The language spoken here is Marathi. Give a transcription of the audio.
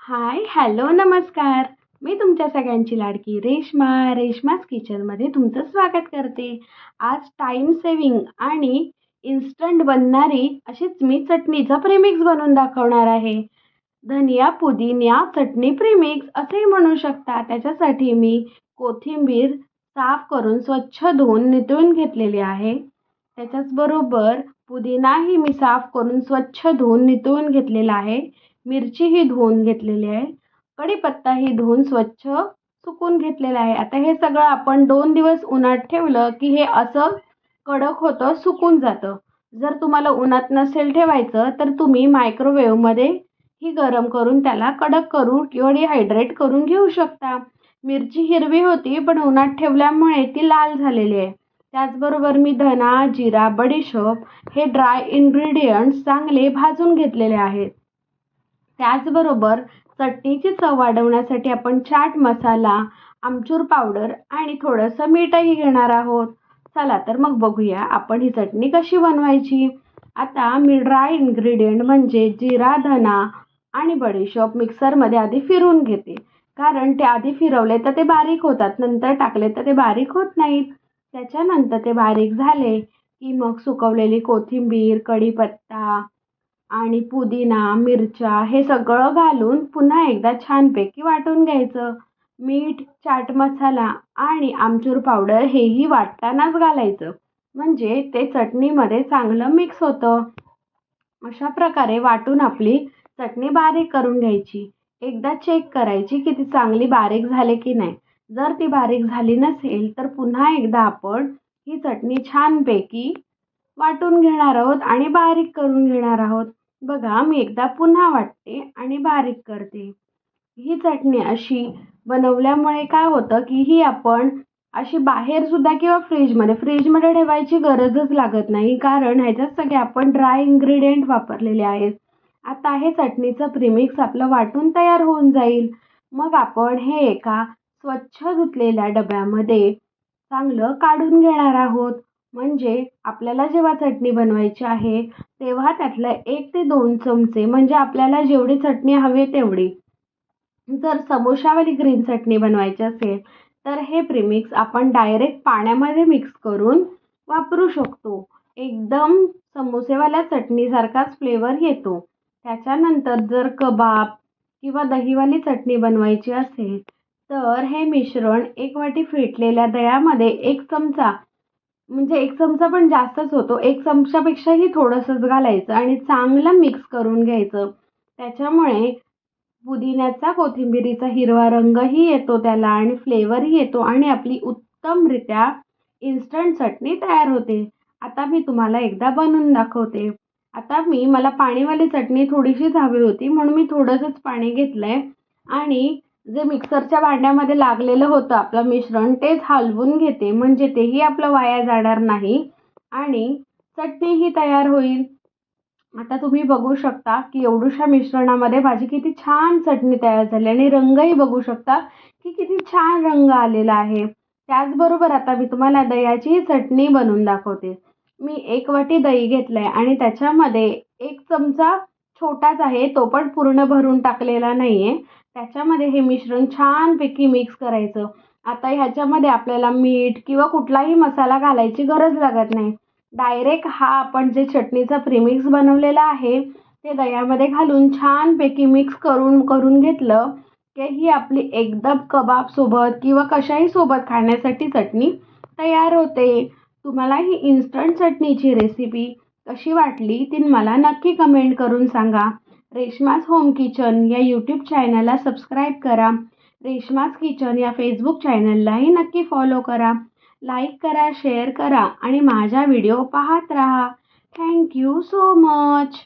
हाय, हॅलो, नमस्कार. मी तुमच्या सगळ्यांची लाडकी रेश्माज किचनमध्ये तुमचं स्वागत करते. आज टाईम सेव्हिंग आणि इन्स्टंट बनणारी अशीच मी चटणीचा प्रीमिक्स बनवून दाखवणार आहे. धनिया पुदिना चटणी प्रीमिक्स असेही म्हणू शकता. त्याच्यासाठी मी कोथिंबीर साफ करून स्वच्छ धुवून नितळून घेतलेली आहे. त्याच्याचबरोबर पुदिनाही मी साफ करून स्वच्छ धुवून नितळून घेतलेला आहे. मिरचीही धुवून घेतलेली आहे. कढीपत्ताही धुवून स्वच्छ सुकून घेतलेला आहे. आता हे सगळं आपण 2 दिवस उन्हात ठेवलं की हे असं कडक होतं, सुकून जातं. जर तुम्हाला उन्हात नसेल ठेवायचं तर तुम्ही मायक्रोवेव्हमध्ये ही गरम करून त्याला कडक करून किंवा डिहायड्रेट करून घेऊ शकता. मिरची हिरवी होती पण उन्हात ठेवल्यामुळे ती लाल झालेली आहे. त्याचबरोबर मी धना, जिरा, बडीशोप हे ड्राय इन्ग्रेडियंट्स चांगले भाजून घेतलेले आहेत. त्याचबरोबर चटणीची चव वाढवण्यासाठी आपण चाट मसाला, आमचूर पावडर आणि थोडंसं मीठही घेणार आहोत. चला तर मग बघूया आपण ही चटणी कशी बनवायची. आता मी ड्राय इन्ग्रेडियंट म्हणजे जिरा, धना आणि बडीशोप मिक्सरमध्ये आधी फिरवून घेते. कारण ते आधी फिरवले तर ते बारीक होतात, नंतर टाकले तर ते बारीक होत नाहीत. त्याच्यानंतर ते बारीक झाले की मग सुकवलेली कोथिंबीर, कढीपत्ता आणि पुदिना, मिरच्या हे सगळं घालून पुन्हा एकदा छानपैकी वाटून घ्यायचं. मीठ, चाट मसाला आणि आमचूर पावडर हेही वाटतानाच घालायचं. म्हणजे ते चटणीमध्ये चांगलं मिक्स होतं. अशा प्रकारे वाटून आपली चटणी बारीक करून घ्यायची. एकदा चेक करायची की ती चांगली बारीक झाली की नाही. जर ती बारीक झाली नसेल तर पुन्हा एकदा आपण ही चटणी छानपैकी वाटून घेणार आहोत आणि बारीक करून घेणार आहोत. बघा, मी एकदा पुन्हा वाटते आणि बारीक करते. ही चटणी अशी बनवल्यामुळे काय होतं की ही आपण अशी बाहेरसुद्धा किंवा फ्रीजमध्ये ठेवायची गरजच लागत नाही. कारण ह्याच्यात सगळे आपण ड्राय इन्ग्रेडियंट वापरलेले आहेत. आता हे चटणीचं प्रीमिक्स आपलं वाटून तयार होऊन जाईल. मग आपण हे एका स्वच्छ धुतलेल्या डब्यामध्ये चांगलं काढून घेणार आहोत. म्हणजे आपल्याला जेव्हा चटणी बनवायची आहे तेव्हा त्यातलं 1 ते 2 चमचे म्हणजे आपल्याला जेवढी चटणी हवी तेवढी. जर समोशावाली ग्रीन चटणी बनवायची असेल तर हे प्रीमिक्स आपण डायरेक्ट पाण्यामध्ये मिक्स करून वापरू शकतो. एकदम समोसेवाल्या चटणीसारखाच फ्लेवर येतो. त्याच्यानंतर जर कबाब किंवा दहीवाली चटणी बनवायची असेल तर हे मिश्रण 1 वाटी फेटलेल्या दह्यामध्ये 1 चमचा म्हणजे 1 चमचा पण जास्तच होतो. 1 चमच्यापेक्षाही थोडंसंच घालायचं आणि चांगलं मिक्स करून घ्यायचं. त्याच्यामुळे पुदिन्याचा, कोथिंबिरीचा हिरवा रंगही येतो त्याला आणि फ्लेवरही येतो आणि आपली उत्तमरित्या इन्स्टंट चटणी तयार होते. आता मी तुम्हाला एकदा बनवून दाखवते. आता मला पाणीवाली चटणी थोडीशीच हवी होती म्हणून मी थोडंसंच पाणी घेतलंय आणि जे मिक्सरच्या भांड्यामध्ये लागलेलं होतं आपलं मिश्रण तेच हलवून घेते. म्हणजे तेही आपलं वाया जाणार नाही आणि चटणीही तयार होईल. आता तुम्ही बघू शकता की एवढ्याशा मिश्रणामध्ये माझी किती छान चटणी तयार झाली आणि रंगही बघू शकता की किती छान रंग आलेला आहे. त्याचबरोबर आता मी तुम्हाला दह्याची चटणी बनवून दाखवते. मी 1 वाटी दही घेतलंय आणि त्याच्यामध्ये 1 चमचा छोटाच आहे, तो पण पूर्ण भरून टाकलेला नाहीये. त्याच्यामध्ये हे मिश्रण छानपैकी मिक्स करायचं. आता ह्याच्यामध्ये आपल्याला मीठ किंवा कुठलाही मसाला घालायची गरज लागत नाही. डायरेक्ट हा आपण जे चटणीचा प्रीमिक्स बनवलेला आहे ते दह्यामध्ये घालून छानपैकी मिक्स करून घेतलं की ही आपली एकदम कबाबसोबत किंवा कशाही सोबत खाण्यासाठी चटणी तयार होते. तुम्हाला ही इन्स्टंट चटणीची रेसिपी कशी वाटली ती मला नक्की कमेंट करून सांगा. रेश्माज होम किचन या यूट्यूब चॅनलला सबस्क्राईब करा. रेश्माज किचन या फेसबुक चॅनललाही नक्की फॉलो करा. लाईक करा, शेअर करा आणि माझा व्हिडिओ पाहत राहा. Thank you so much.